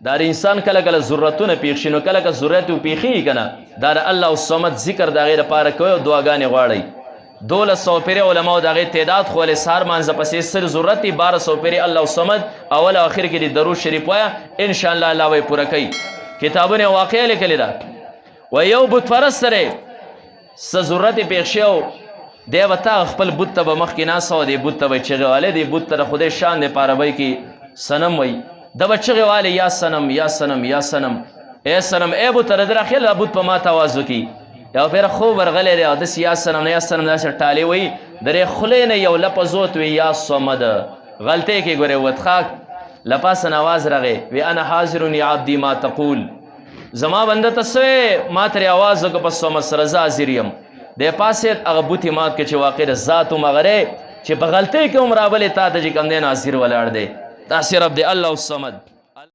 دا انسان کله کله ضرورتونه پیښ شي نو کله کله ضرورت پیښیږي که نه دا د الله الصمد ذکر د هغې دپاره کوئ او دعاګانې غواړئ 1200 پېرې علماو د هغې تعداد خو ولې سهار مانځه پسې سر ضرورت دی 1200 پېرې الله الصمد اول او اخر کې د درود شریف وایه انشاءالله الله به یې پوره کوي کتابونه یې واقعه لیکلې ده و یو بت پرست سره څه ضرورت یې پېښ شي او دی به تا خپل بت ته به مخکې ناسته وه دې بت ته به یې چغې والې دې بت ته د خدای شان دی په عربۍ کې صنم وایي د به چغې والې یا صنم یا صنم یا صنم ای صنم ای بت د ده راخیل دا بت په ما ته آواز وکړي یو پیره خوب ورغلی دی او داسې یا صنم نه یا صنم داسې ټالې وایي د دې خولې نه یو لفظ ووت وی یا صمد غلطۍ کې ګورې وتخاک له پاسه نه آواز راغی وی انا حاضر یا عبدي ما تقول زما بنده ته څه ما ترې آواز وکړه په صمد سره زه حاضر یم دی پاسې هغه بوتې مات کړه چې واقع د ذات هم هغه دی چې په غلطۍ کې هم رابلې تا ته چې کوم دی ناظر ولاړ دی داسې رب دی الله الصمد